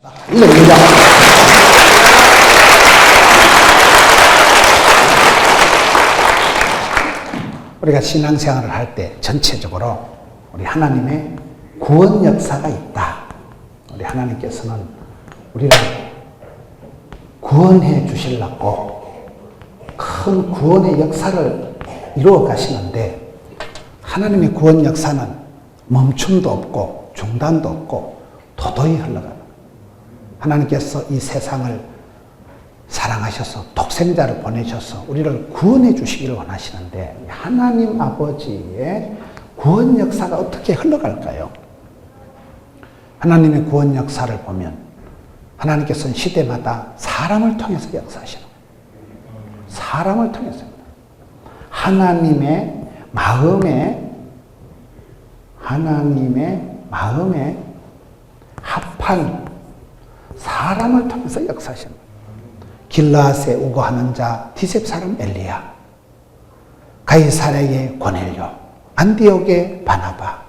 읽어봅니다. 우리가 신앙생활을 할 때 전체적으로 우리 하나님의 구원 역사가 있다. 우리 하나님께서는 우리를 구원해 주시려고 큰 구원의 역사를 이루어 가시는데, 하나님의 구원 역사는 멈춤도 없고 중단도 없고 도도히 흘러가는, 하나님께서 이 세상을 사랑하셔서 독생자를 보내셔서 우리를 구원해 주시기를 원하시는데, 하나님 아버지의 구원 역사가 어떻게 흘러갈까요? 하나님의 구원 역사를 보면 하나님께서는 시대마다 사람을 통해서 역사하시는 거예요. 사람을 통해서입니다. 하나님의 마음에 합한 사람을 통해서 역사하시는 거예요. 길라앗에 우거하는 자 디셉 사람 엘리야, 가이사랴의 고넬료, 안디옥의 바나바.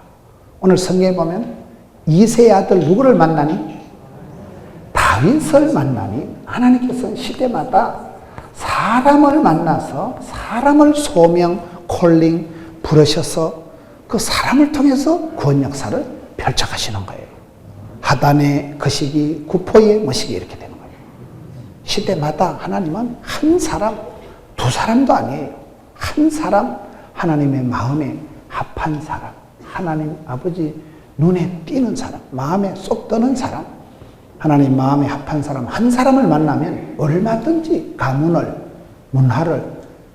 오늘 성경에 보면 이새의 아들 누구를 만나니? 다윗을 만나니? 하나님께서 시대마다 사람을 만나서 사람을 소명, 콜링 부르셔서 그 사람을 통해서 구원 역사를 펼쳐가시는 거예요. 하단의 거시기, 구포의 머시기, 이렇게 되는 거예요. 시대마다 하나님은 한 사람, 두 사람도 아니에요. 한 사람, 하나님의 마음에 합한 사람, 하나님 아버지 눈에 띄는 사람, 마음에 쏙 드는 사람, 하나님 마음에 합한 사람 한 사람을 만나면 얼마든지 가문을, 문화를,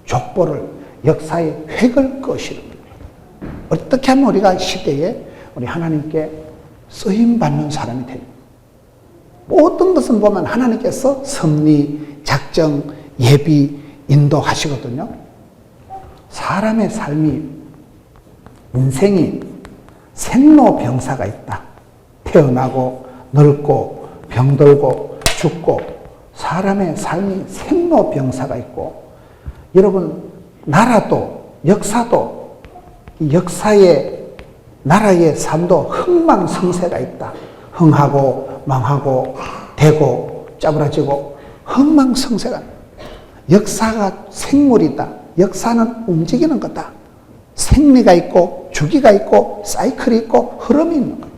족보를, 역사의 획을 그으시는 겁니다. 어떻게 하면 우리가 시대에 우리 하나님께 쓰임받는 사람이 됩니다. 모든 것은 보면 하나님께서 섭리, 작정, 예비, 인도하시거든요. 사람의 삶이, 인생이 생로병사가 있다. 태어나고 늙고 병들고 죽고, 사람의 삶이 생로병사가 있고, 여러분 나라도 역사도, 역사의 나라의 삶도 흥망성쇠가 있다. 흥하고 망하고 되고 짜부라지고 흥망성쇠가, 역사가 생물이다. 역사는 움직이는 거다. 생리가 있고 주기가 있고 사이클이 있고 흐름이 있는 거예요.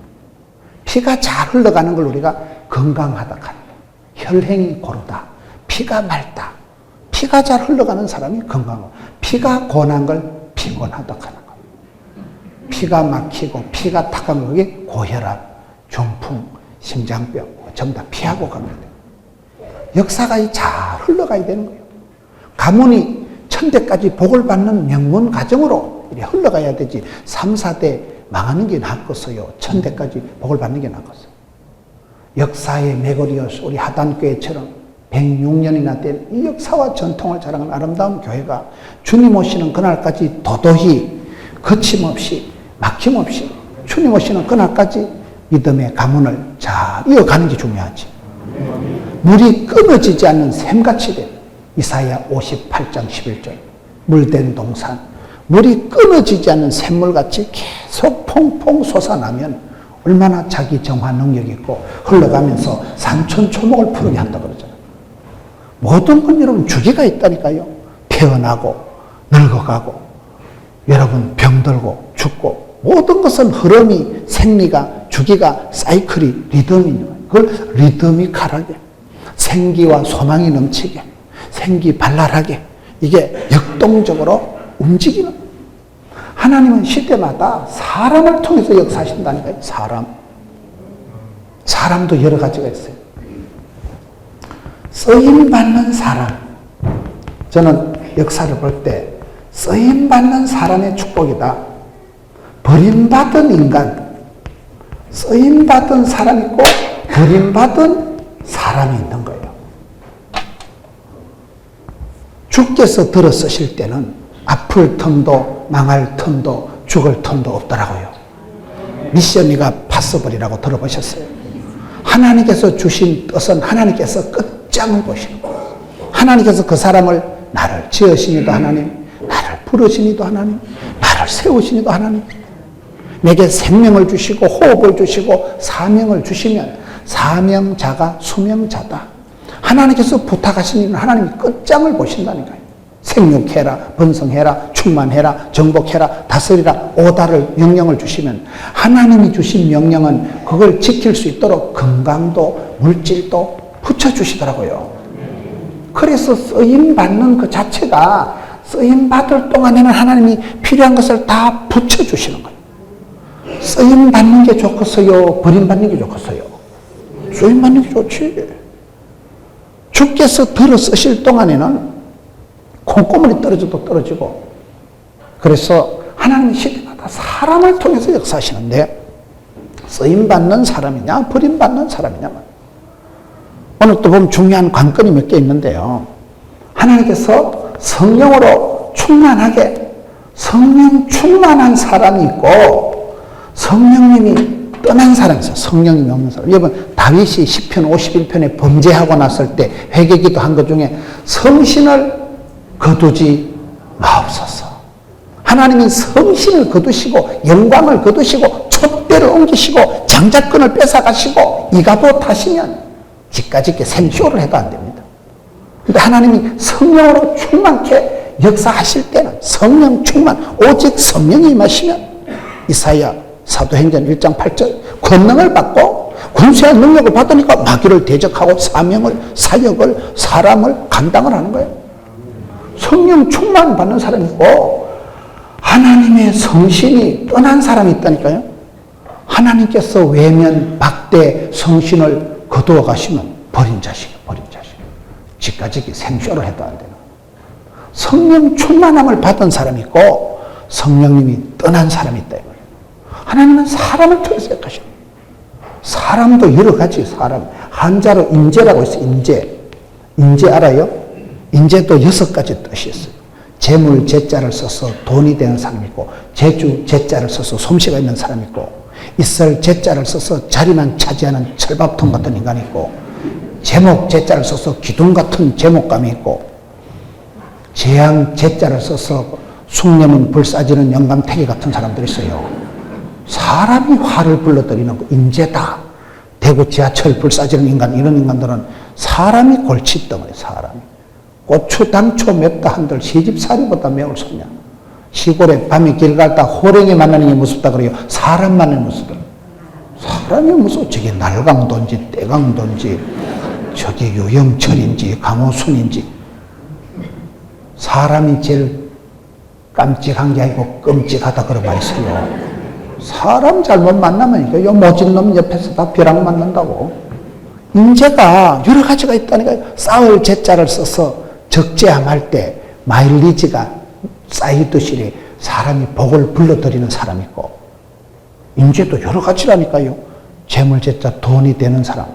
피가 잘 흘러가는 걸 우리가 건강하다 합니다. 혈행이 고르다. 피가 맑다. 피가 잘 흘러가는 사람이 건강하고, 피가 고난 걸 피곤하다 하는 거예요. 피가 막히고 피가 탁한 것이 고혈압, 중풍, 심장병 전부 다 피하고 갑니다. 역사가 잘 흘러가야 되는 거예요. 가문이 천대까지 복을 받는 명문 가정으로 이렇게 흘러가야 되지, 3, 4대 망하는 게 낫겠어요? 천대까지 복을 받는 게 낫겠어요? 역사의 매거리여서 우리 하단교회처럼 106년이나 된 이 역사와 전통을 자랑하는 아름다운 교회가 주님 오시는 그날까지 도도히 거침없이 막힘없이 주님 오시는 그날까지 믿음의 가문을 잘 이어가는 게 중요하지. 물이 끊어지지 않는 샘같이 된 이사야 58장 11절, 물된 동산, 물이 끊어지지 않는 샘물같이 계속 퐁퐁 솟아나면 얼마나 자기 정화 능력이 있고 흘러가면서 산천초목을 푸르게 한다고 그러잖아요. 모든 건 여러분 주기가 있다니까요. 태어나고 늙어가고 여러분 병들고 죽고, 모든 것은 흐름이, 생리가, 주기가, 사이클이, 리듬이 있는 거예요. 그걸 리드미컬하게, 생기와 소망이 넘치게, 생기발랄하게, 이게 역동적으로 움직이는 거예요. 하나님은 시대마다 사람을 통해서 역사하신다니까요. 사람도 여러 가지가 있어요. 쓰임받는 사람. 저는 역사를 볼 때 쓰임받는 사람의 축복이다. 버림받은 인간, 쓰임받은 사람이 있고 버림받은 사람이 있는 거예요. 주께서 들어 쓰실 때는 아플 틈도 망할 틈도 죽을 틈도 없더라고요. 미션이가 파서블이라고 들어보셨어요? 하나님께서 주신 뜻은 하나님께서 끝장을 보시는 거예요. 하나님께서 그 사람을, 나를 지으시니도 하나님, 나를 부르시니도 하나님, 나를 세우시니도 하나님, 내게 생명을 주시고 호흡을 주시고 사명을 주시면 사명자가 수명자다. 하나님께서 부탁하신 일은 하나님이 끝장을 보신다니까요. 생육해라, 번성해라, 충만해라, 정복해라, 다스리라, 오다를 명령을 주시면 하나님이 주신 명령은 그걸 지킬 수 있도록 건강도 물질도 붙여주시더라고요. 그래서 쓰임받는 그 자체가 쓰임받을 동안에는 하나님이 필요한 것을 다 붙여주시는 거예요. 쓰임받는 게 좋겠어요? 버림받는 게 좋겠어요? 쓰임받는 게 좋지. 주께서 들어 쓰실 동안에는 콩고물이 떨어져도 떨어지고, 그래서 하나님은 시대마다 사람을 통해서 역사하시는데 쓰임받는 사람이냐 버림받는 사람이냐. 오늘 또 보면 중요한 관건이 몇 개 있는데요. 하나님께서 성령으로 충만하게 성령 충만한 사람이 있고 성령님이 떠난 사람이 있어요. 성령님이 없는 사람. 여러분 다윗이 시편 51편에 범죄하고 났을 때 회개기도 한 것 중에 성신을 거두지 마옵소서. 하나님이 성신을 거두시고 영광을 거두시고 촛대를 옮기시고 장자권을 뺏어가시고 이가도 타시면 집까짓게 생쇼를 해도 안 됩니다. 그런데 하나님이 성령으로 충만케 역사하실 때는 성령 충만, 오직 성령이 임하시면 이사야 사도행전 1장 8절 권능을 받고 군수의 능력을 받으니까 마귀를 대적하고 사명을, 사역을, 사람을 감당을 하는 거예요. 성령 충만 받는 사람이 있고 하나님의 성신이 떠난 사람이 있다니까요. 하나님께서 외면, 박대, 성신을 거두어 가시면 버린 자식이에요. 버린 자식. 집까지기 생쇼를 해도 안 되는. 성령 충만함을 받은 사람이 있고 성령님이 떠난 사람이 있다. 하나님은 사람을 통해서 역하십니다. 사람도 여러 가지 사람. 한자로 인재라고 있어요. 인재. 인재 알아요? 인재도 6가지 뜻이 있어요. 재물, 재자를 써서 돈이 되는 사람이 있고, 재주, 재자를 써서 솜씨가 있는 사람이 있고, 있을, 재자를 써서 자리만 차지하는 철밥통 같은 인간이 있고, 제목, 재자를 써서 기둥 같은 제목감이 있고, 재앙, 재자를 써서 숭례문 불사지는 영감태기 같은 사람들이 있어요. 사람이 화를 불러들이는 인재다. 대구 지하철 불사지는 인간, 이런 인간들은 사람이 골칫덩어리, 사람이. 고추, 당초 맵다 한들 시집살이보다 매울 소냐. 시골에 밤에 길 갈다 호랭이 만나는 게 무섭다 그래요. 사람 만나는 게 무섭다. 사람이 무서워. 저게 날강도인지 떼강도인지 저게 유영철인지 강호순인지. 사람이 제일 깜찍한 게 아니고 끔찍하다 그런 말이 있어요. 사람 잘못 만나면 요 모진 놈 옆에서 다 벼락 맞는다고. 인재가 여러 가지가 있다니까요. 쌓을 재자를 써서 적재함할 때 마일리지가 쌓이듯이 사람이 복을 불러들이는 사람이 있고, 인재도 여러 가지라니까요. 재물재자 돈이 되는 사람,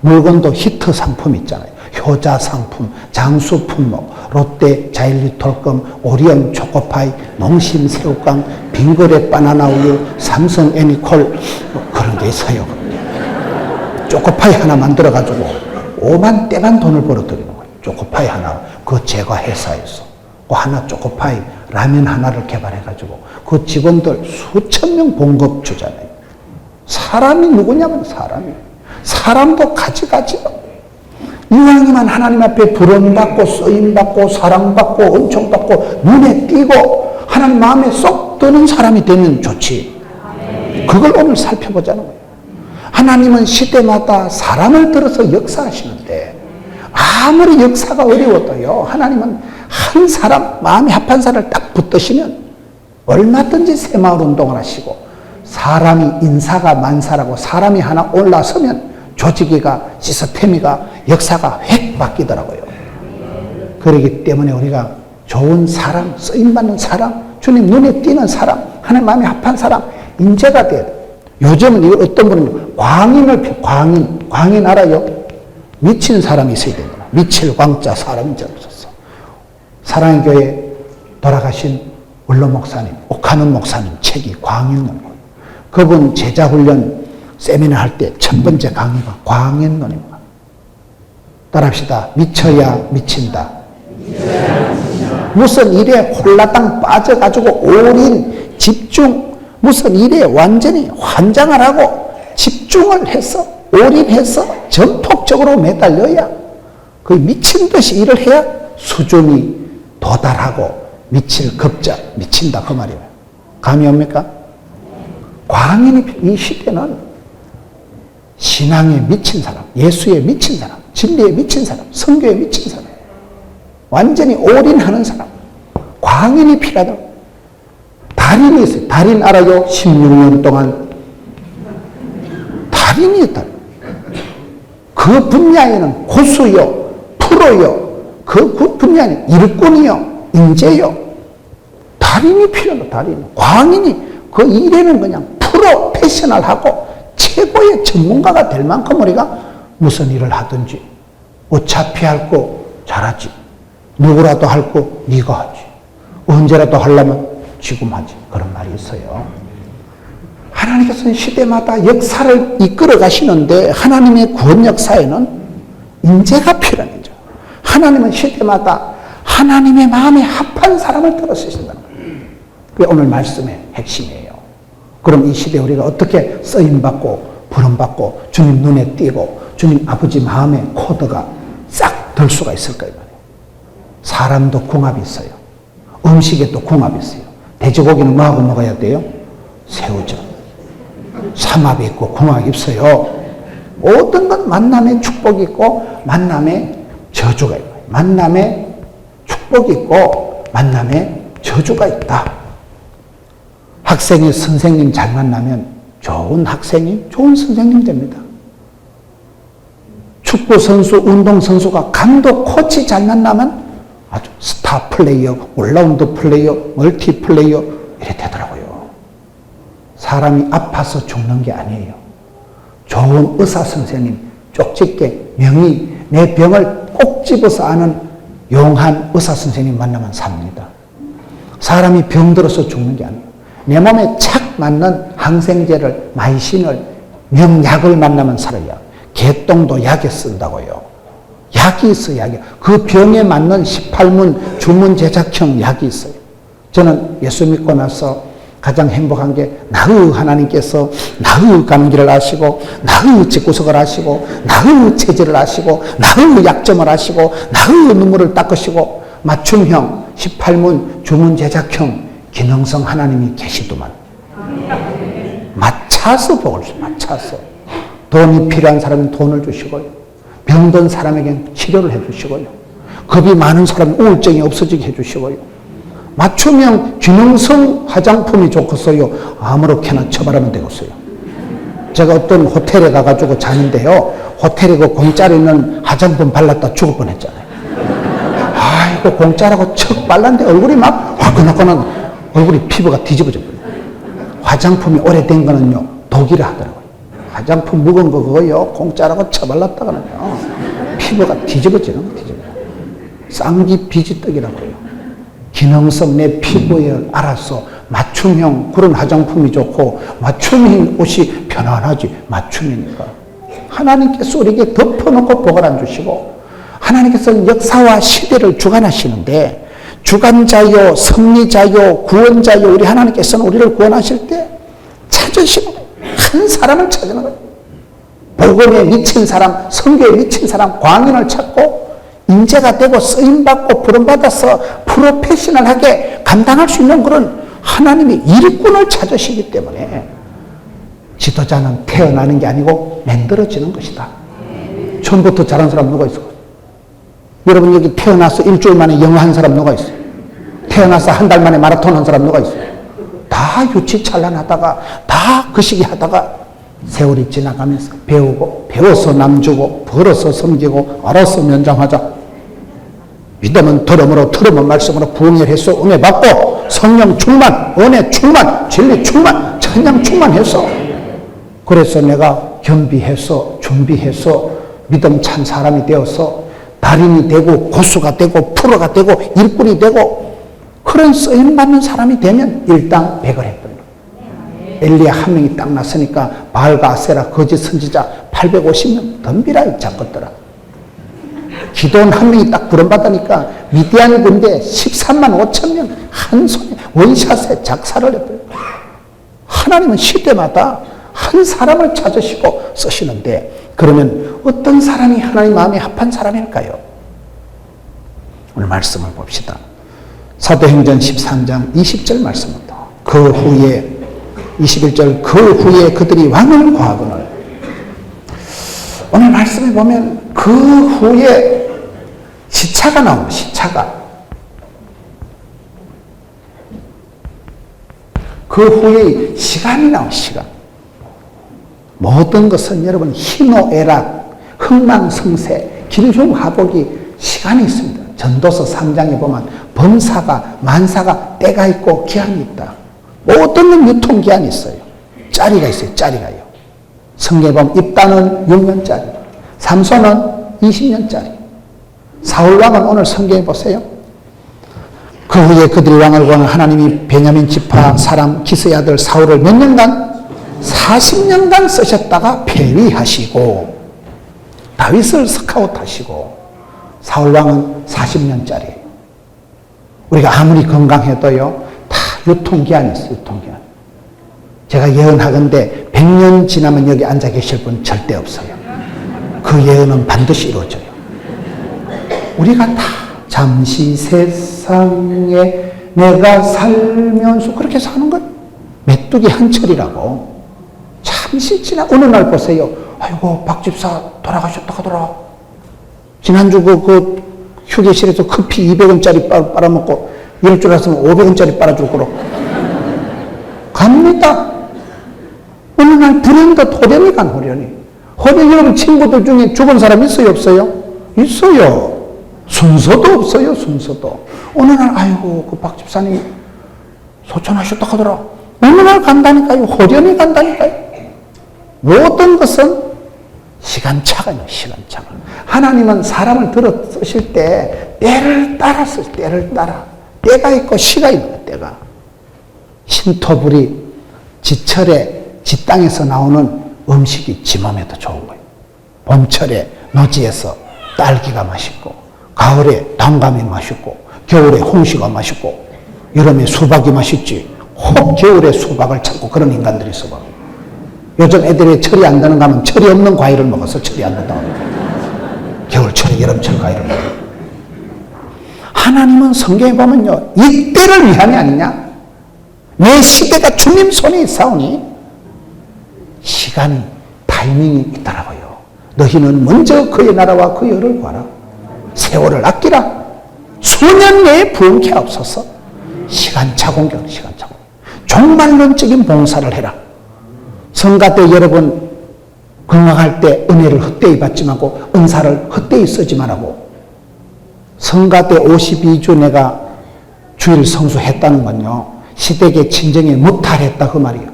물건도 히트 상품 있잖아요. 효자 상품, 장수 품목, 롯데 자일리 톨금, 오리온 초코파이, 농심 새우깡, 빙그레 바나나 우유, 삼성 애니콜 그런 게 있어요. 초코파이 하나 만들어가지고 5만 떼만 돈을 벌어들이는 거예요. 초코파이 하나, 그 제과 회사에서 그 하나 초코파이 라면 하나를 개발해가지고 그 직원들 수천 명 봉급 주잖아요. 사람이 누구냐면 사람도 가지가지요. 이왕이면 하나님 앞에 부름받고 쓰임받고 사랑받고 은총받고 눈에 띄고 하나님 마음에 쏙 드는 사람이 되면 좋지. 그걸 오늘 살펴보자는 거예요. 하나님은 시대마다 사람을 들어서 역사하시는데 아무리 역사가 어려워도요, 하나님은 한 사람, 마음이 합한 사람을 딱 붙드시면 얼마든지 새마을 운동을 하시고, 사람이 인사가 만사라고 사람이 하나 올라서면 조직이가, 시스템이가, 역사가 획 바뀌더라고요. 그렇기 때문에 우리가 좋은 사람, 쓰임받는 사람, 주님 눈에 띄는 사람, 하나님 마음이 합한 사람, 인재가 돼야 돼요. 요즘은 이걸 어떤 분은 광인 알아요? 미친 사람이 있어야 된다. 미칠 광자 사람인 줄 알았어. 사랑의 교회 돌아가신 원로 목사님, 옥하는 목사님 책이 광인론. 그분 제자훈련 세미나 할 때 첫 번째 강의가 광인론입니다. 따라합시다. 미쳐야 미친다. 무슨 일에 홀라당 빠져가지고 집중, 무슨 일에 완전히 환장을 하고 집중을 해서 올인해서 전폭적으로 매달려야 그 미친 듯이 일을 해야 수준이 도달하고 미칠 급자 미친다 그 말이에요. 감이 옵니까? 광인이 이 시대는 신앙에 미친 사람, 예수에 미친 사람, 진리에 미친 사람, 선교에 미친 사람, 완전히 올인하는 사람, 광인이 필요하다. 달인이 있어요. 달인 알아요? 16년 동안 달인이었다. 그 분야에는 고수요, 프로요, 그 분야에는 일꾼이요, 인재요. 달인이 필요하다. 달인. 광인이 그 일에는 그냥 프로페셔널하고 최고의 전문가가 될 만큼 우리가 무슨 일을 하든지 어차피 할 거 잘하지. 누구라도 할 거 네가 하지. 언제라도 하려면 지금 하지. 그런 말이 있어요. 하나님께서는 시대마다 역사를 이끌어 가시는데 하나님의 구원 역사에는 인재가 필요한 거죠. 하나님은 시대마다 하나님의 마음에 합한 사람을 들어 쓰신다는 거예요. 그게 오늘 말씀의 핵심이에요. 그럼 이 시대에 우리가 어떻게 쓰임받고 부름받고 주님 눈에 띄고 주님 아버지 마음의 코드가 싹 들 수가 있을까요? 사람도 궁합이 있어요. 음식에도 궁합이 있어요. 돼지고기는 뭐하고 먹어야 돼요? 새우젓. 삼합이 있고 궁합이 있어요. 모든 건 만남의 축복이 있고 만남의 저주가 있고 만남의 축복이 있고 만남의 저주가 있다. 학생이 선생님 잘 만나면 좋은 학생이 좋은 선생님 됩니다. 축구 선수, 운동 선수가 감독, 코치 잘 만나면 아주 스타 플레이어, 올라운드 플레이어, 멀티 플레이어 이래 되더라고요. 사람이 아파서 죽는 게 아니에요. 좋은 의사 선생님, 쪽집게 명의 내 병을 꼭 집어서 아는 용한 의사 선생님 만나면 삽니다. 사람이 병들어서 죽는 게 아니에요. 내 몸에 착 맞는 항생제를, 마이신을, 명약을 만나면 살아요. 개똥도 약에 쓴다고요. 약이 있어요, 약이. 그 병에 맞는 18문 주문 제작형 약이 있어요. 저는 예수 믿고 나서 가장 행복한 게 나의 하나님께서 나의 감기를 아시고 나의 집구석을 아시고 나의 체질을 아시고 나의 약점을 아시고 나의 눈물을 닦으시고 맞춤형 18문 주문 제작형 기능성 하나님이 계시더만. 맞춰서 복을 주세요. 맞춰서. 돈이 필요한 사람은 돈을 주시고요. 병든 사람에게는 치료를 해주시고요. 겁이 많은 사람은 우울증이 없어지게 해주시고요. 맞춤형 기능성 화장품이 좋겠어요. 아무렇게나 처벌하면 되겠어요. 제가 어떤 호텔에 가가지고 자는데요. 호텔에 그 공짜로 있는 화장품 발랐다 죽을 뻔했잖아요. 아이고 공짜라고 척 발랐는데 얼굴이 막 화끈화끈한 얼굴이 피부가 뒤집어져 버려요. 화장품이 오래된 거는요 독이라 하더라고요. 화장품 묵은 거 그거요 공짜라고 쳐발랐다가는요 피부가 뒤집어지는 거 뒤집어요. 쌍기 비지떡이라고요. 기능성 내 피부에 알아서 맞춤형 그런 화장품이 좋고 맞춤인 옷이 편안하지. 맞춤이니까 하나님께서 우리에게 덮어놓고 복을 안 주시고 하나님께서는 역사와 시대를 주관하시는데 주관자요 섭리자요 구원자요 우리 하나님께서는 우리를 구원하실 때 찾으시는 거예요. 한 사람을 찾는 거예요. 복음에 미친 사람, 선교에 미친 사람, 광인을 찾고 인재가 되고 쓰임받고 부름받아서 프로페셔널하게 감당할 수 있는 그런 하나님의 일꾼을 찾으시기 때문에 지도자는 태어나는 게 아니고 만들어지는 것이다. 처음부터 잘한 사람 누가 있어? 여러분 여기 태어나서 일주일 만에 영어 한 사람 누가 있어요? 태어나서 한 달 만에 마라톤 한 사람 누가 있어요? 다 유치찬란하다가 다 그 시기 하다가 세월이 지나가면서 배우고 배워서 남주고 벌어서 섬기고 알아서 면장하자. 믿음은 들음으로 들음은 말씀으로 부흥해서 은혜 받고 성령 충만, 은혜 충만, 진리 충만, 찬양 충만해서 그래서 내가 겸비해서 준비해서 믿음 찬 사람이 되어서 달인이 되고 고수가 되고 프로가 되고 일꾼이 되고 그런 쓰임받는 사람이 되면 일당백을 했거든요. 엘리야 한 명이 딱 났으니까 바알과 아세라 거짓 선지자 850명 덤비라 잡것더라. 기도원 한 명이 딱 부름받으니까 미디안 군대 13만 5천 명 한 손에 원샷에 작사를 해버려요. 하나님은 시대마다 한 사람을 찾으시고 쓰시는데, 그러면 어떤 사람이 하나님 마음에 합한 사람일까요? 오늘 말씀을 봅시다. 사도행전 13장 20절 말씀입니다. 그 후에 21절, 그 후에 그들이 왕을 구하거늘. 오늘 말씀에 보면 그 후에 시차가 나옵니다. 시차가. 그 후에 시간이 나옵니다. 시간. 모든 것은 여러분 희노애락, 흥망성쇠, 길흉하복이 시간이 있습니다. 전도서 3장에 보면 범사가, 만사가 때가 있고 기한이 있다. 모든 건 유통기한이 있어요. 짜리가 있어요. 짜리가요. 성경에 보면 입다는 6년짜리, 삼손은 20년짜리. 사울왕은 오늘 성경에 보세요. 그 후에 그들이 왕을 구하는 하나님이 베냐민 지파 사람 기스의 아들 사울을 몇 년간? 40년간 쓰셨다가 폐위하시고 다윗을 스카웃하시고 사울왕은 40년짜리예요. 우리가 아무리 건강해도요, 다 유통기한이 있어요. 유통기한. 제가 예언하건대 100년 지나면 여기 앉아 계실 분 절대 없어요. 그 예언은 반드시 이루어져요. 우리가 다 잠시 세상에 내가 살면서 그렇게 사는 것, 메뚜기 한철이라고. 잠시 지나 어느 날 보세요. 아이고 박 집사 돌아가셨다 하더라. 지난주 그 휴게실에서 커피 200원짜리 빨아먹고 이럴 줄 알았으면 500원짜리 빨아줄 거로 갑니다. 어느 날 불현듯 호련이 간 호련이. 호련이 여러분 친구들 중에 죽은 사람 있어요 없어요? 있어요. 순서도 없어요. 순서도. 어느 날 아이고 그 박 집사님 소천하셨다 하더라. 어느 날 간다니까요. 호련이 간다니까요. 모든 것은 시간차가 있는 시간차가. 하나님은 사람을 들어 쓰실 때 때를 따라 쓰실 때를 따라. 때가 있고 시가 있는 거예요. 때가. 신토불이 지철에 지 땅에서 나오는 음식이 지 몸에 더 좋은 거예요. 봄철에 노지에서 딸기가 맛있고, 가을에 단감이 맛있고, 겨울에 홍시가 맛있고, 여름에 수박이 맛있지. 혹 겨울에 수박을 찾고 그런 인간들이 있어 봐. 요즘 애들이 철이 안 드는 거 하면 철이 없는 과일을 먹어서 철이 안 된다고 합니다. 겨울철에 여름철 과일을 먹어요. 하나님은 성경에 보면요, 이 때를 위함이 아니냐? 내 시대가 주님 손에 있사오니 시간이, 타이밍이 있더라고요. 너희는 먼저 그의 나라와 그의 의를 구하라. 세월을 아끼라. 수년 내에 부흥케 하옵소서. 시간차공경, 시간차공경. 종말론적인 봉사를 해라. 성가 때 여러분 건강할 때 은혜를 헛되이 받지 말고 은사를 헛되이 쓰지 말라고. 성가 때 52주 내가 주일 성수했다는 건요, 시댁의 친정에 무탈했다 그 말이에요.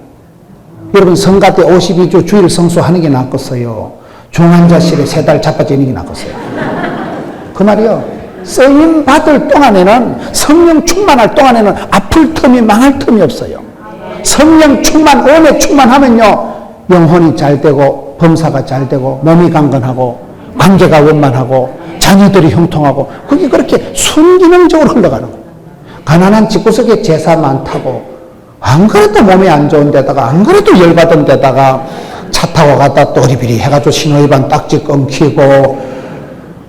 여러분 성가 때 52주 주일 성수하는 게 낫겠어요? 중환자실에 3달 자빠지는 게 낫겠어요? 그 말이요. 쓰임 받을 동안에는, 성령 충만할 동안에는 아플 틈이 망할 틈이 없어요. 성령 충만, 은혜 충만하면요, 영혼이 잘 되고, 범사가 잘 되고, 몸이 강건하고, 관계가 원만하고, 자녀들이 형통하고, 그게 그렇게 순기능적으로 흘러가는 거예요. 가난한 집구석에 제사 많다고, 안 그래도 몸이 안 좋은 데다가, 안 그래도 열받은 데다가, 차 타고 가다 또 어리비리 해가지고 신호위반 딱지 끊기고,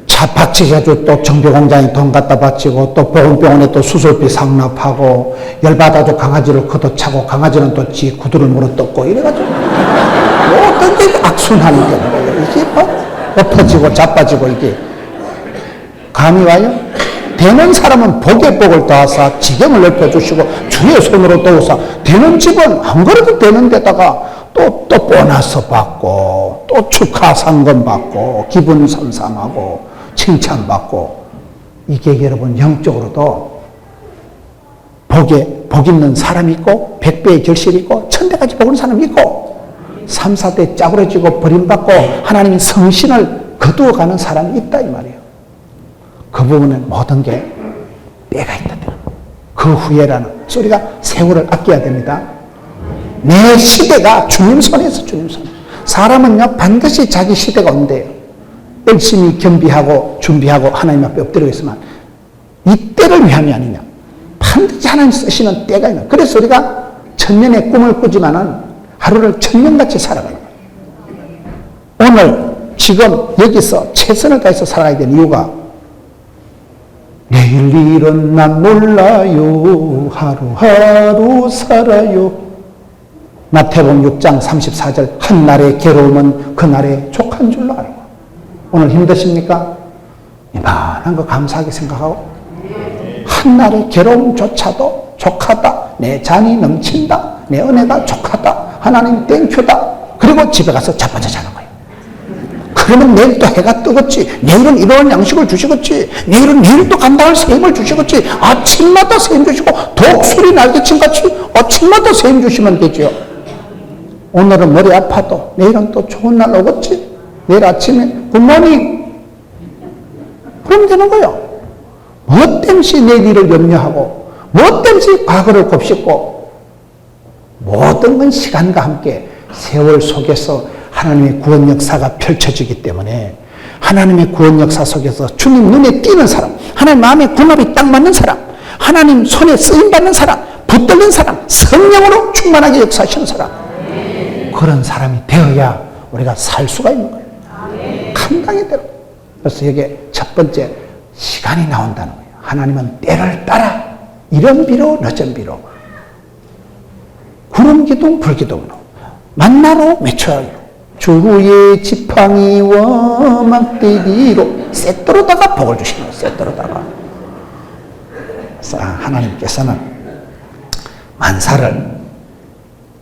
차 바치해가지고 또 정비공장에 돈 갖다 바치고, 또 보건병원에 또 수술비 상납하고, 열받아도 강아지를 걷어차고, 강아지는 또 지 구두를 물어뜯고, 이래가지고, 모든 게 악순환이 되는 거예요. 이게 뭐, 엎어지고 자빠지고, 이게. 감이 와요? 되는 사람은 복에 복을 더하사 지경을 넓혀주시고, 주의 손으로 도우사, 되는 집은 안 그래도 되는 데다가, 또 보너스 받고, 또 축하 상금 받고, 기분 삼삼하고, 칭찬받고, 이게 여러분 영적으로도 복 있는 사람이 있고, 100배의 결실이 있고, 1000대까지 복 있는 사람이 있고, 3, 4대 짜부러지고 버림받고 하나님의 성신을 거두어가는 사람이 있다 이 말이에요. 그 부분에 모든 게 때가 있다. 그 후에라는 소리가 세월을 아껴야 됩니다. 내 시대가 주님 손에 있어. 주님 손에. 사람은요 반드시 자기 시대가 온대요. 열심히 겸비하고 준비하고 하나님 앞에 엎드리고 있으면 이 때를 위함이 아니냐. 반드시 하나님 쓰시는 때가 있는. 그래서 우리가 천년의 꿈을 꾸지만은 하루를 천년같이 살아가는 거예요. 오늘 지금 여기서 최선을 다해서 살아가야 되는 이유가 내일 일은 난 몰라요. 하루하루 살아요. 마태복음 6장 34절 한날의 괴로움은 그날의 족한 줄로 알고. 오늘 힘드십니까? 이만한 거 감사하게 생각하고 한날의 괴로움조차도 족하다. 내 잔이 넘친다. 내 은혜가 족하다. 하나님 땡큐다. 그리고 집에 가서 자빠져 자는 거예요. 그러면 내일 또 해가 뜨겠지. 내일은 이런 양식을 주시겠지. 내일은 내일 또 감당할 셈을 주시겠지. 아침마다 셈 주시고 독수리 날개침같이 아침마다 셈 주시면 되죠. 오늘은 머리 아파도 내일은 또 좋은 날 오겠지. 내일 아침에 굿모닝. 그러면 되는 거예요. 무엇 때문에 내일 일을 염려하고 무엇 때문에 과거를 곱씹고 모든 건 시간과 함께 세월 속에서 하나님의 구원 역사가 펼쳐지기 때문에 하나님의 구원 역사 속에서 주님 눈에 띄는 사람, 하나님 마음의 궁합이 딱 맞는 사람, 하나님 손에 쓰임받는 사람, 붙들린 사람, 성령으로 충만하게 역사하시는 사람, 그런 사람이 되어야 우리가 살 수가 있는 거예요. 감당이 되고. 그래서 여기에 첫 번째 시간이 나온다는 거예요. 하나님은 때를 따라 이른 비로 늦은 비로 구름 기둥 불기둥으로 만나로 외쳐요. 주의 지팡이와 막대기로 세트로다가 복을 주시는 거예요. 세트로다가. 그래서 하나님께서는 만사를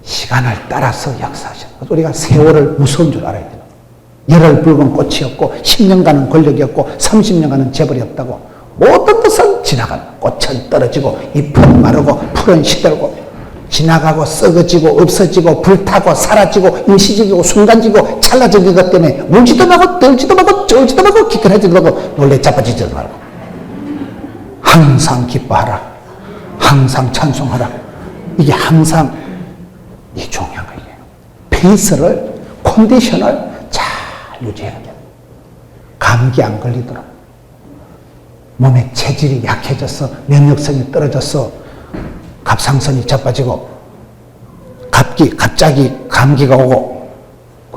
시간을 따라서 역사하시는 거예요. 우리가 세월을 무서운 줄 알아야 돼요. 열흘 붉은 꽃이었고 10년간은 권력이었고 30년간은 재벌이 없다고 모든 것은 지나가는 꽃은 떨어지고 잎은 마르고 풀은 시들고 지나가고 썩어지고 없어지고 불타고 사라지고 임시적이고 순간적이고 찰나적인 것 때문에 울지도 말고 떨지도 말고 쩔지도 말고 기끌하지도 말고 놀래 자빠지지도 말고 항상 기뻐하라. 항상 찬송하라. 이게 항상 이 중요한 거예요. 페이스를 컨디션을 잘 유지해야 돼요. 감기 안 걸리도록. 몸의 체질이 약해져서 면역성이 떨어져서 갑상선이 자빠지고 갑자기 감기가 오고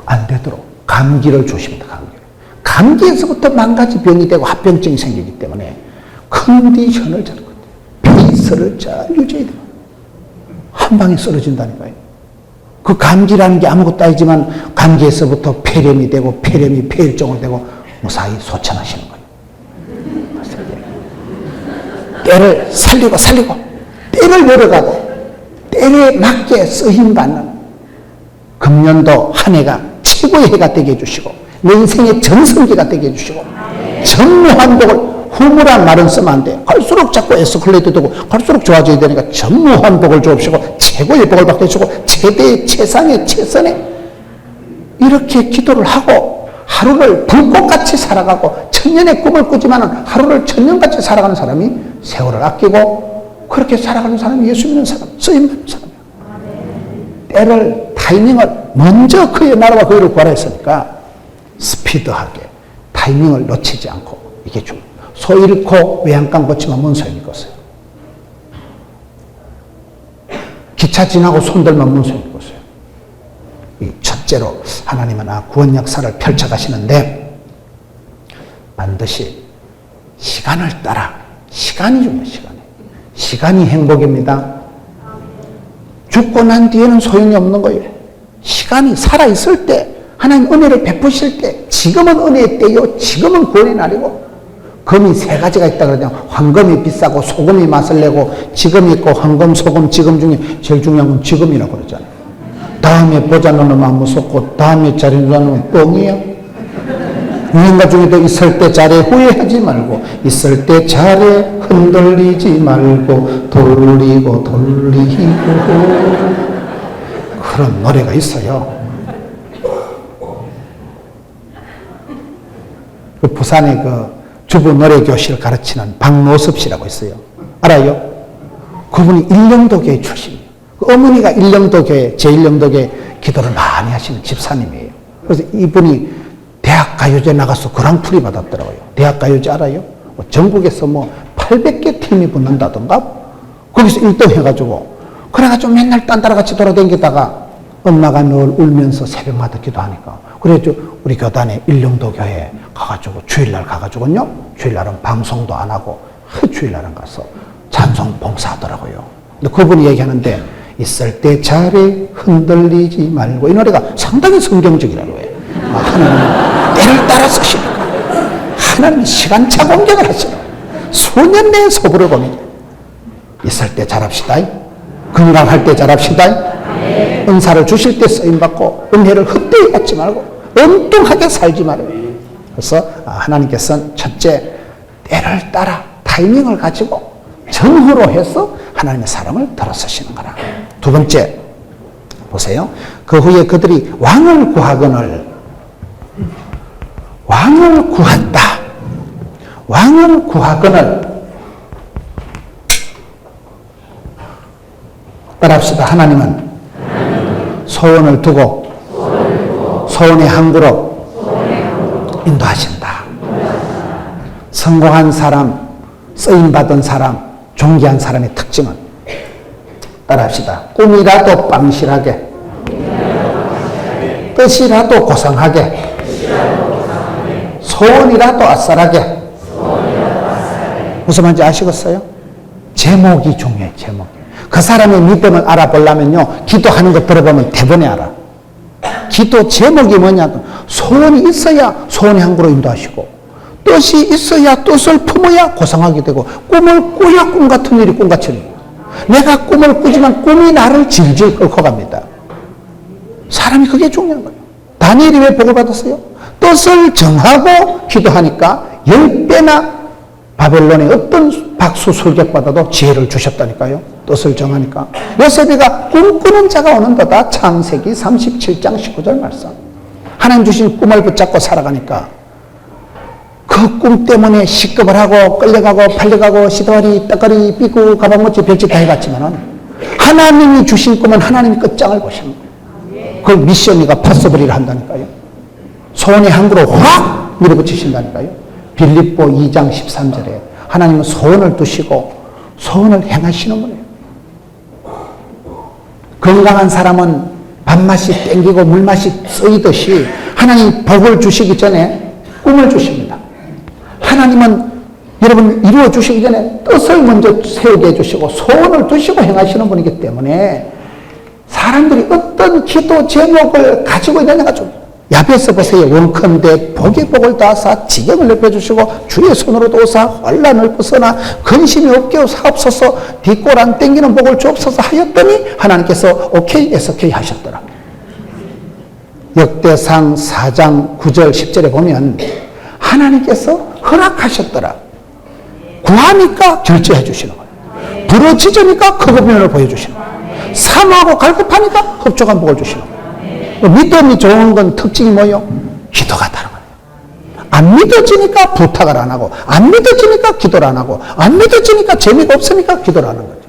안 되도록 감기를 조심합니다. 감기에서부터 만 가지 병이 되고 합병증이 생기기 때문에 컨디션을 잘 페이스를 잘 유지해야 돼요. 한 방에 쓰러진다니까요. 그 감기라는 게 아무것도 아니지만 감기에서부터 폐렴이 되고 폐렴이 폐혈증으로 되고 무사히 소천하시는 거예요. 때를 살리고 때를 열어가고 때에 맞게 쓰임받는 금년도 한 해가 최고의 해가 되게 해주시고 내 인생의 전성기가 되게 해주시고 전무한복을 후무란 말은 쓰면 안 돼. 갈수록 자꾸 에스컬레이트 되고 갈수록 좋아져야 되니까 전무한복을 주옵시고 최고의 복을 받게 해주시고 최대의 최상의 최선에 이렇게 기도를 하고 하루를 불꽃같이 살아가고 천년의 꿈을 꾸지만 하루를 천년같이 살아가는 사람이 세월을 아끼고 그렇게 살아가는 사람이 예수 믿는 사람, 쓰임받는 사람이에요. 때를, 타이밍을 먼저 그의 나라와 그의 구하라 했으니까 스피드하게 타이밍을 놓치지 않고 이게 중요해요. 소 잃고 외양간 고치면 뭔 소용이 있겠어요? 기차 지나고 손들면 뭔 소용이 있겠어요? 이 첫째로 하나님은 구원 역사를 펼쳐가시는데 반드시 시간을 따라 시간이 중요해요. 시간이 행복입니다. 죽고 난 뒤에는 소용이 없는 거예요. 시간이 살아있을 때 하나님 은혜를 베푸실 때 지금은 은혜의 때요 지금은 구원의 날이고 금이 세 가지가 있다 그러잖아요. 황금이 비싸고 소금이 맛을 내고 지금이 있고 황금, 소금, 지금 중에 제일 중요한 건 지금이라고 그러잖아요. 다음에 보자 놓으면 안 무섭고 다음에 자리 놓으면 뻥이야. 유행가 중에도 있을 때 잘해 후회하지 말고 있을 때 잘해 흔들리지 말고 돌리고 그런 노래가 있어요. 그 부산에 그 주부 노래교실을 가르치는 박노섭 씨라고 있어요. 알아요? 그분이 일령도교회 출신이에요. 그 어머니가 일령도교회, 제1영도교회 기도를 많이 하시는 집사님이에요. 그래서 이분이 대학가요제 나가서 그랑프리 받았더라고요. 대학가요제 알아요? 전국에서 800개 팀이 붙는다던가? 거기서 1등 해가지고. 그래가지고 맨날 딴 따라같이 돌아다니다가 엄마가 늘 울면서 새벽마다 기도하니까. 그래서 우리 교단에 일령도 교회에 가가지고 주일날 가가지고요. 주일날은 방송도 안 하고 주일날은 가서 찬송 봉사하더라고요. 근데 그분이 얘기하는데 있을 때 자리 흔들리지 말고 이 노래가 상당히 성경적이라고 해요. 하나님은 때를 따라 쓰시니까. 하나님은 시간차 공격을 하시고 수년 내에 소부를 보니 있을 때 잘합시다. 건강할 때 잘합시다. 은사를 주실 때 쓰임받고 은혜를 헛되이 받지 말고 엉뚱하게 살지 말아요. 그래서 하나님께서는 첫째 때를 따라 타이밍을 가지고 정후로 해서 하나님의 사람을 들어서시는 거라. 두 번째 보세요. 그 후에 그들이 왕을 구하거늘 왕을 구한다. 왕을 구하거늘 따라합시다. 하나님은 소원을 두고 소원의 항구로 인도하신다. 성공한 사람, 쓰임받은 사람, 존귀한 사람의 특징은 따라합시다. 꿈이라도 빵실하게, 뜻이라도 고상하게, 소원이라도 아싸라게. 무슨 말인지 아시겠어요? 제목이 중요해요. 제목. 그 사람의 믿음을 알아보려면요, 기도하는 거 들어보면 대번에 알아. 기도 제목이 뭐냐면 소원이 있어야 소원의 항구로 인도하시고, 뜻이 있어야 뜻을 품어야 고상하게 되고, 꿈을 꾸야 꿈 같은 일이 꿈같은 일이에요. 내가 꿈을 꾸지만 꿈이 나를 질질 끌고 갑니다. 사람이 그게 중요한 거예요. 다니엘이 왜 복을 받았어요? 뜻을 정하고 기도하니까 10배나 바벨론의 어떤 박수 술객받아도 지혜를 주셨다니까요. 뜻을 정하니까. 요셉이가 꿈꾸는 자가 오는도다. 창세기 37장 19절 말씀. 하나님 주신 꿈을 붙잡고 살아가니까 그 꿈 때문에 시급을 하고 끌려가고 팔려가고 시도리 떡거리 삐고 가방못지 별짓 다 해갔지만은 하나님이 주신 꿈은 하나님이 끝장을 보시는 거예요. 그걸 미션이가 파서브리를 한다니까요. 소원의 항구로 확 밀어붙이신다니까요. 빌립보 2장 13절에 하나님은 소원을 두시고 소원을 행하시는 거예요. 건강한 사람은 밥맛이 땡기고 물맛이 쓰이듯이 하나님 복을 주시기 전에 꿈을 주십니다. 하나님은 여러분 이루어 주시기 전에 뜻을 먼저 세우게 해주시고 소원을 두시고 행하시는 분이기 때문에 사람들이 어떤 기도 제목을 가지고 있느냐가 좀 야베스 보세요. 원컨대 복의 복을 다하사 지경을 넓혀주시고 주의 손으로 도우사 환난을 벗어나 근심이 없게 사옵소서 뒷골 안 땡기는 복을 주옵소서 하였더니 하나님께서 오케이 SK 하셨더라. 역대상 4장 9절 10절에 보면 하나님께서 허락하셨더라. 구하니까 결제해 주시는 거예요. 부러지니까 커버면을 보여주시는 거예요. 사모하고 갈급하니까 흡족한 복을 주시는 거예요. 믿음이 좋은 건 특징이 뭐예요? 기도가 다른 거예요. 안 믿어지니까 부탁을 안 하고, 안 믿어지니까 기도를 안 하고, 안 믿어지니까 재미가 없으니까 기도를 하는 거죠.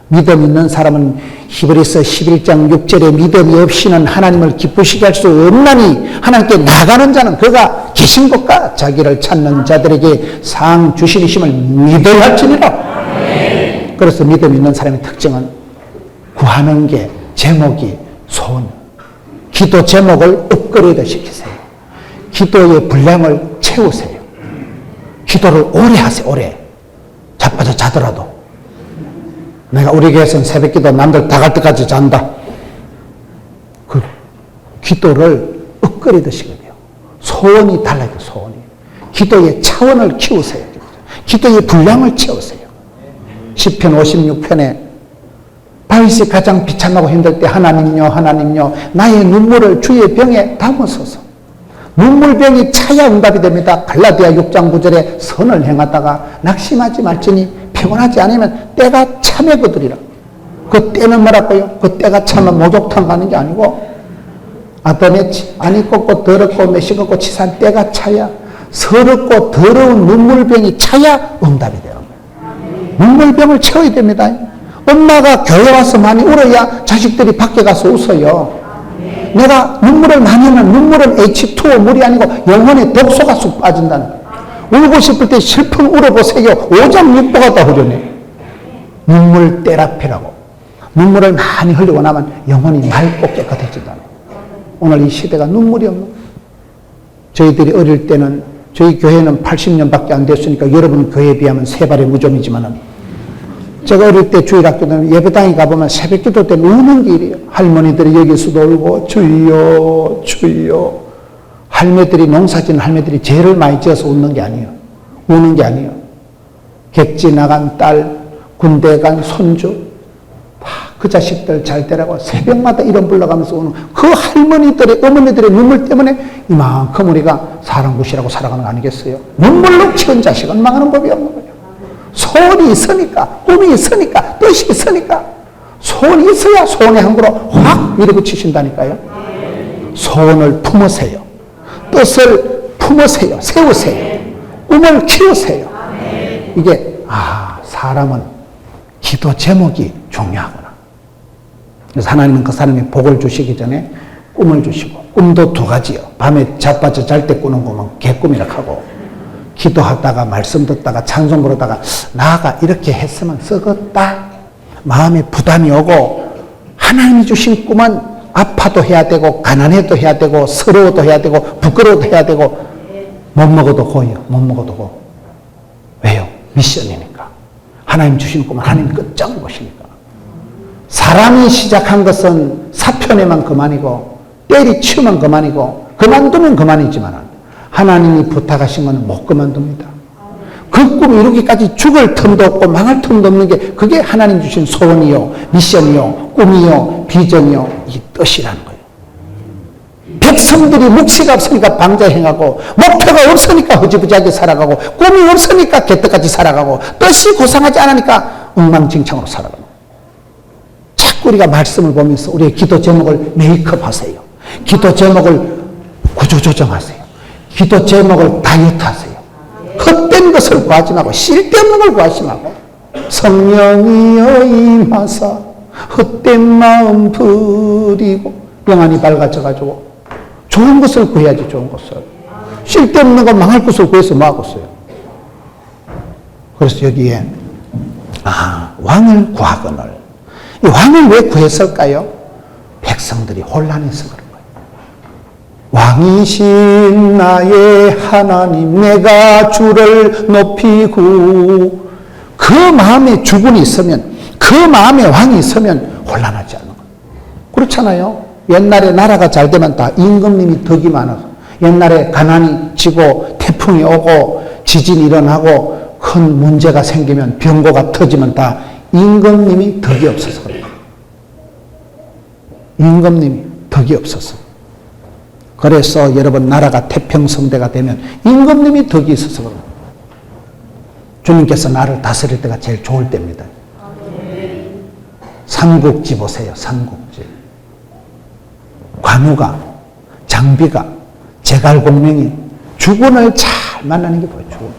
믿음 있는 사람은 히브리서 11장 6절에 믿음이 없이는 하나님을 기쁘시게 할 수 없나니 하나님께 나가는 자는 그가 계신 것과 자기를 찾는 자들에게 상 주시니심을 믿어야 할지니라. 그래서 믿음 있는 사람의 특징은 구하는 게 제목이 소원. 기도 제목을 업그레이드 시키세요. 기도의 분량을 채우세요. 기도를 오래 하세요. 오래. 자빠져 자더라도. 내가 우리 교회에서는 새벽기도 남들 다 갈 때까지 잔다. 그 기도를 업그레이드 시켜야 돼요. 소원이 달라요. 소원이. 기도의 차원을 키우세요. 기도의 분량을 채우세요. 시편 56편에 다윗이 가장 비참하고 힘들 때 하나님요 하나님요 나의 눈물을 주의 병에 담으소서. 눈물병이 차야 응답이 됩니다. 갈라디아 6장 9절에 선을 행하다가 낙심하지 말지니 피곤하지 않으면 때가 참해거들이라. 그 때는 뭐라고요? 그 때가 참은 목욕탕 가는 게 아니고 아담의 안이 꺾고 더럽고 매식었고 치산 때가 차야 서럽고 더러운 눈물병이 차야 응답이 돼요. 눈물병을 채워야 됩니다. 엄마가 교회 와서 많이 울어야 자식들이 밖에 가서 웃어요. 내가 눈물을 많이 하면 눈물은 H2O 물이 아니고 영혼의 독소가 쑥 빠진다는 거예요. 울고 싶을 때 슬픔 울어보세요. 5장 6보가 다 흐르네. 눈물 테라피라고. 눈물을 많이 흘리고 나면 영혼이 맑고 깨끗해진다. 오늘 이 시대가 눈물이 없는 거예요. 저희들이 어릴 때는 저희 교회는 80년밖에 안 됐으니까 여러분 교회에 비하면 세 발의 무좀이지만은 제가 어릴 때 주일학교 때는 예배당에 가보면 새벽기도 때는 우는 길이에요. 할머니들이 여기서도 울고 주여 주여. 할매들이 농사짓는 할매들이 죄를 많이 지어서 웃는 게 아니에요. 우는 게 아니에요. 객지 나간 딸, 군대 간 손주 그 자식들 잘 되라고 새벽마다 이름 불러가면서 오는 그 할머니들의 어머니들의 눈물 때문에 이만큼 우리가 사람 구실하고 살아가는 거 아니겠어요? 눈물로 치운 자식은 망하는 법이 없는 거예요. 소원이 있으니까, 꿈이 있으니까, 뜻이 있으니까, 소원이 있어야 소원의 항구로 확 밀어붙이신다니까요. 소원을 품으세요. 뜻을 품으세요. 세우세요. 꿈을 키우세요. 이게 사람은 기도 제목이 중요하구나. 그래서 하나님은 그 사람이 복을 주시기 전에 꿈을 주시고, 꿈도 두 가지요. 밤에 자빠져 잘 때 꾸는 꿈은 개꿈이라 하고, 기도하다가 말씀 듣다가 찬송 부르다가 나가 이렇게 했으면 썩었다. 마음에 부담이 오고 하나님이 주신 꿈은 아파도 해야 되고 가난해도 해야 되고 서러워도 해야 되고 부끄러워도 해야 되고 못 먹어도 고요. 못 먹어도 고. 왜요? 미션이니까. 하나님 주신 꿈은 하나님 끝장을 보시니까. 사람이 시작한 것은 사표내만 그만이고 때리치우면 그만이고 그만두면 그만이지만 하나님이 부탁하신 것은 못 그만둡니다. 그 꿈 이루기까지 죽을 틈도 없고 망할 틈도 없는 게 그게 하나님 주신 소원이요, 미션이요, 꿈이요, 비전이요, 이 뜻이라는 거예요. 백성들이 묵시가 없으니까 방자 행하고 목표가 없으니까 허지부지하게 살아가고 꿈이 없으니까 개떡같이 살아가고 뜻이 고상하지 않으니까 엉망진창으로 살아가고 자꾸 우리가 말씀을 보면서 우리의 기도 제목을 메이크업 하세요. 기도 제목을 구조조정하세요. 기도 제목을 다이어트 하세요. 헛된 것을 구하지 말고 쓸데없는 걸 구하지 말고 성령이여 임하사 헛된 마음 버리고 영안이 밝아져가지고 좋은 것을 구해야지. 좋은 것을. 쓸데없는 거 망할 것을 구해서 뭐 하고 있어요. 그래서 여기에 왕을 구하거늘. 이 왕을 왜 구했을까요? 백성들이 혼란해서 그런 거예요. 왕이신 나의 하나님 내가 주를 높이고 그 마음에 주군이 있으면 그 마음에 왕이 있으면 혼란하지 않는 거예요. 그렇잖아요. 옛날에 나라가 잘 되면 다 임금님이 덕이 많아서 옛날에 가난이 지고 태풍이 오고 지진이 일어나고 큰 문제가 생기면 병고가 터지면 다 임금님이 덕이 없어서 그래요. 임금님이 덕이 없어서. 그래서 여러분 나라가 태평성대가 되면 임금님이 덕이 있어서 그래요. 주님께서 나를 다스릴 때가 제일 좋을 때입니다. 삼국지 보세요. 삼국지. 관우가 장비가 제갈공명이 주군을 잘 만나는 게 뭐예요? 주군.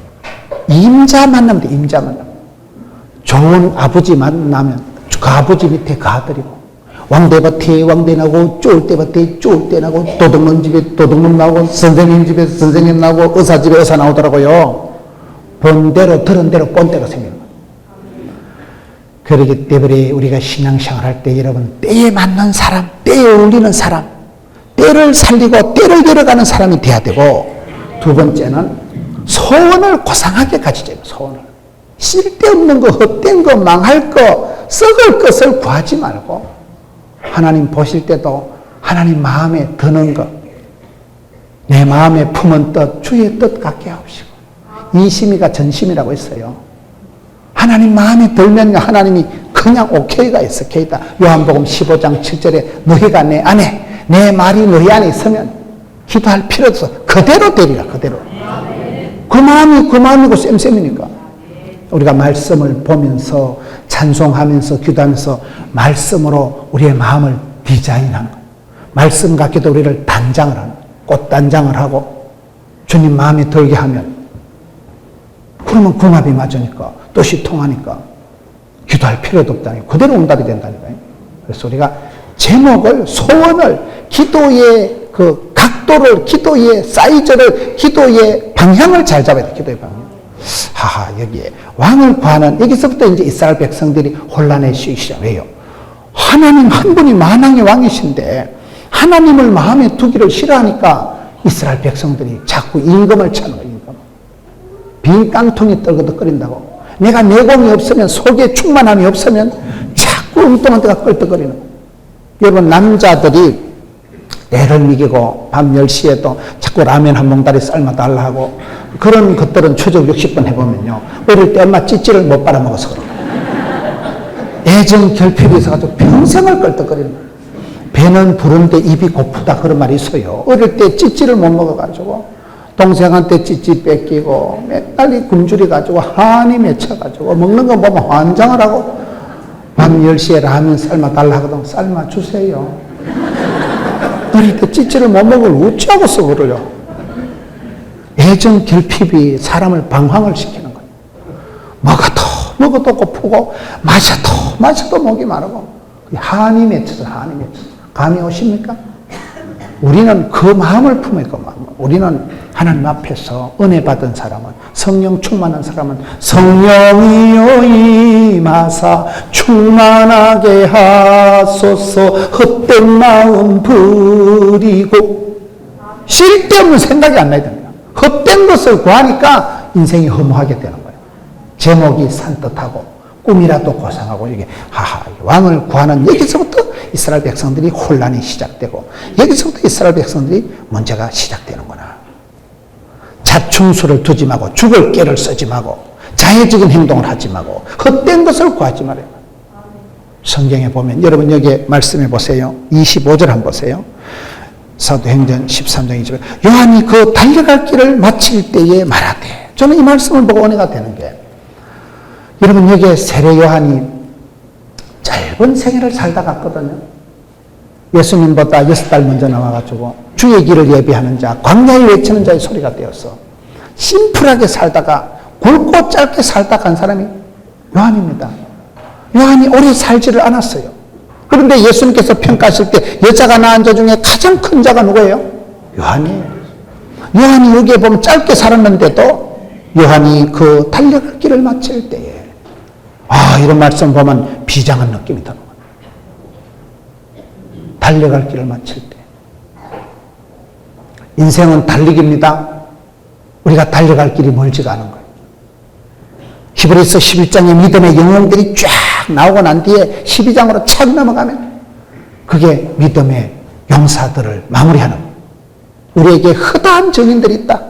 임자 만나면 돼. 임자 만나면. 좋은 아버지 만나면 그 아버지 밑에 그 아들이고 왕대밭에 왕대 나고 쫄대밭에 쫄대 나고 도둑놈 집에 도둑놈 나오고 선생님 집에 선생님 나오고 의사 집에 의사 나오더라고요. 본 대로 들은 대로 꼰대가 생기는 거예요. 그렇기 때문에 우리가 신앙생활 할 때 여러분 때에 맞는 사람, 때에 어울리는 사람, 때를 살리고 때를 데려가는 사람이 돼야 되고 두 번째는 소원을 고상하게 가지자. 소원을. 쓸데없는 거, 헛된 거, 망할 거, 썩을 것을 구하지 말고 하나님 보실 때도 하나님 마음에 드는 것, 내 마음에 품은 뜻, 주의 뜻 같게 하옵시고 이심이가 전심이라고 했어요. 하나님 마음에 들면 하나님이 그냥 오케이가 있어. 오케이다. 요한복음 15장 7절에 너희가 내 안에 내 말이 너희 안에 있으면 기도할 필요 없어. 그대로 되리라. 그대로. 그 마음이 그 마음이고 쌤쌤이니까. 우리가 말씀을 보면서 찬송하면서 기도하면서 말씀으로 우리의 마음을 디자인하는 거예요. 말씀 같게도 우리를 단장을 하는 거예요. 꽃단장을 하고 주님 마음에 들게 하면 그러면 궁합이 맞으니까 뜻이 통하니까 기도할 필요도 없다니까. 그대로 응답이 된다니까요. 그래서 우리가 제목을 소원을 기도의 그 각도를 기도의 사이즈를 기도의 방향을 잘 잡아야 돼. 기도의 방향. 여기에 왕을 구하는 여기서부터 이제 이스라엘 백성들이 혼란에 시작. 왜요? 하나님 한 분이 만왕의 왕이신데 하나님을 마음에 두기를 싫어하니까 이스라엘 백성들이 자꾸 임금을 찾는 거예요. 임금. 빈 깡통이 떨거덕거린다고. 내가 내공이 없으면, 속에 충만함이 없으면 자꾸 엉뚱한 데가 끌떡거리는 거예요. 여러분, 남자들이 애를 먹이고 밤 10시에도 자꾸 라면 한 몽다리 삶아달라 하고 그런 것들은 추적 60번 해보면요, 어릴 때 엄마 찌찌를 못 빨아먹어서 그런 거예요. 애정 결핍이 있어가지고 평생을 끌떡거리는 거예요. 배는 부른데 입이 고프다 그런 말이 있어요. 어릴 때 찌찌를 못 먹어가지고 동생한테 찌찌 뺏기고 맨날 이 굶주려 가지고 한이 맺혀가지고 먹는 거 보면 환장을 하고 밤 10시에 라면 삶아달라 하거든. 삶아주세요. 어릴 때 찌찌를 못 먹으면 어찌하고서 그러려. 애정 결핍이 사람을 방황을 시키는 거예요. 먹어도 고프고 마셔도 목이 마르고 한이 맺혀서 한이 맺혀서. 감이 오십니까? 우리는 그 마음을 품을 것만. 우리는 하나님 앞에서 은혜 받은 사람은, 성령 충만한 사람은 성령이여 임하사 충만하게 하소서. 헛된 마음 버리고. 쓸데없는 생각이 안 나야 됩니다. 헛된 것을 구하니까 인생이 허무하게 되는 거예요. 제목이 산뜻하고 꿈이라도 고상하고 이게 왕을 구하는 여기서부터 이스라엘 백성들이 혼란이 시작되고 여기서부터 이스라엘 백성들이 문제가 시작되는구나. 자충수를 두지 말고 죽을 깨를 쓰지 말고 자해적인 행동을 하지 말고 헛된 것을 구하지 말아요. 성경에 보면 여러분 여기 말씀해 보세요. 25절 한번 보세요. 사도행전 13장 20절. 요한이 그 달려갈 길을 마칠 때에 말하되. 저는 이 말씀을 보고 은혜가 되는 게, 여러분 여기에 세례 요한이 짧은 생애를 살다 갔거든요. 예수님보다 6달 먼저 나와가지고 주의 길을 예비하는 자, 광야에 외치는 자의 소리가 되어서 심플하게 살다가 굵고 짧게 살다 간 사람이 요한입니다. 요한이 오래 살지를 않았어요. 그런데 예수님께서 평가하실 때 여자가 낳은 자 중에 가장 큰 자가 누구예요? 요한이에요. 요한이 여기에 보면 짧게 살았는데도 요한이 그 달려갈 길을 마칠 때에 이런 말씀 보면 비장한 느낌이 드는 거예요. 달려갈 길을 마칠 때. 인생은 달리기입니다. 우리가 달려갈 길이 멀지가 않은 거예요. 히브리서 11장의 믿음의 영웅들이 쫙 나오고 난 뒤에 12장으로 착 넘어가면 그게 믿음의 용사들을 마무리하는 거예요. 우리에게 허다한 증인들이 있다.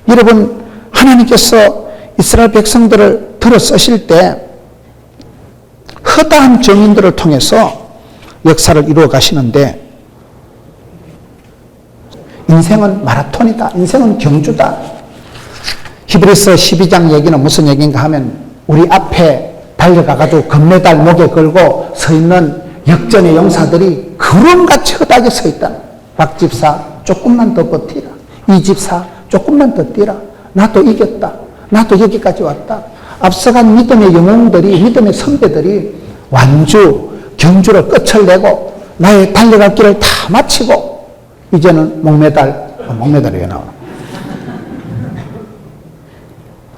여러분, 하나님께서 이스라엘 백성들을 들어 쓰실 때 허다한 증인들을 통해서 역사를 이루어 가시는데, 인생은 마라톤이다. 인생은 경주다. 히브리서 12장 얘기는 무슨 얘기인가 하면, 우리 앞에 달려가가지고 금메달 목에 걸고 서 있는 역전의 용사들이 구름같이 흩하게 서 있다. 박 집사 조금만 더 버티라. 이 집사 조금만 더 뛰라. 나도 이겼다. 나도 여기까지 왔다. 앞서간 믿음의 영웅들이, 믿음의 선배들이 완주, 경주를 끝을 내고 나의 달려갈 길을 다 마치고 이제는 목메달이 왜 나오나?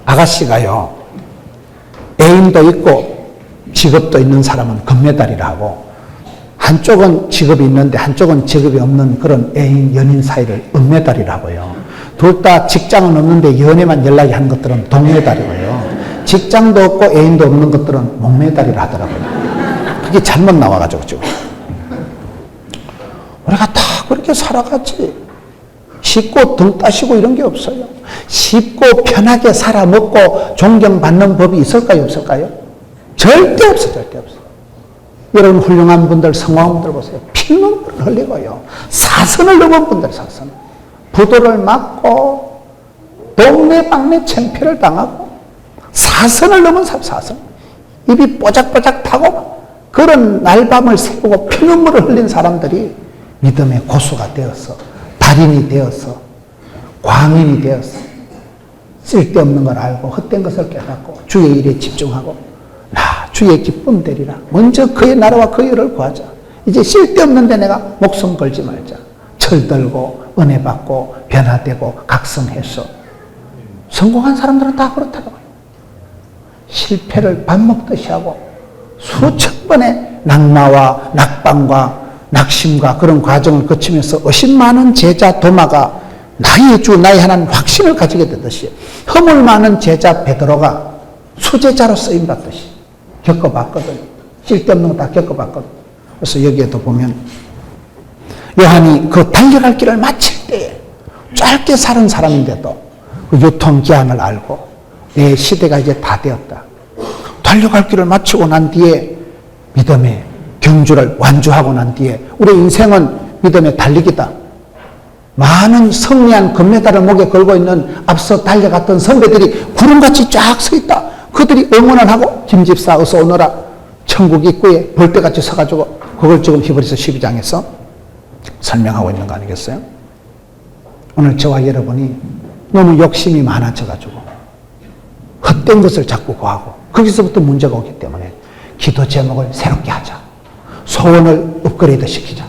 아가씨가요, 애인도 있고 직업도 있는 사람은 금메달이라 하고, 한쪽은 직업이 있는데 한쪽은 직업이 없는 그런 애인, 연인 사이를 은메달이라 하고요. 둘 다 직장은 없는데 연애만 연락이 하는 것들은 동메달이고요. 직장도 없고 애인도 없는 것들은 목메달이라 하더라고요. 그게 잘못 나와가지고 지금. 우리가 다 그렇게 살아가지. 쉽고 등 따시고 이런 게 없어요. 쉽고 편하게 살아먹고 존경받는 법이 있을까요? 없을까요? 절대 없어요. 절대 없어요. 여러분 훌륭한 분들, 성공한 분들 보세요. 피눈물을 흘리고요. 사선을 넘은 분들, 사선. 부도를 맞고 동네방네 창피를 당하고 사선을 넘은 사선. 입이 뽀짝뽀짝 타고 그런 날밤을 새우고 피눈물을 흘린 사람들이 믿음의 고수가 되어서, 달인이 되어서, 광인이 되어서 쓸데없는 걸 알고 헛된 것을 깨닫고 주의 일에 집중하고 나 주의 기쁨 되리라. 먼저 그의 나라와 그의 의를 구하자. 이제 쓸데없는 데 내가 목숨 걸지 말자. 철들고 은혜 받고 변화되고 각성해서. 성공한 사람들은 다 그렇다고요. 실패를 밥 먹듯이 하고 수천 번의 낙마와 낙방과 낙심과 그런 과정을 거치면서 의심 많은 제자 도마가 나의 주 나의 하나님 확신을 가지게 되듯이 허물 많은 제자 베드로가 수제자로 쓰임받듯이 겪어봤거든요. 쓸데없는 거 다 겪어봤거든요. 그래서 여기에도 보면 요한이 그 달려갈 길을 마칠 때에 짧게 사는 사람인데도 그 유통기한을 알고 내 시대가 이제 다 되었다. 달려갈 길을 마치고 난 뒤에 믿음의 경주를 완주하고 난 뒤에 우리 인생은 믿음의 달리기다. 많은 승리한 금메달을 목에 걸고 있는 앞서 달려갔던 선배들이 구름같이 쫙 서 있다. 그들이 응원을 하고 김 집사 어서 오너라. 천국 입구에 벌떼같이 서가지고 그걸 지금 히브리서 12장에서 설명하고 있는 거 아니겠어요? 오늘 저와 여러분이 너무 욕심이 많아져가지고 헛된 것을 자꾸 구하고 거기서부터 문제가 오기 때문에 기도 제목을 새롭게 하자. 소원을 업그레이드 시키자.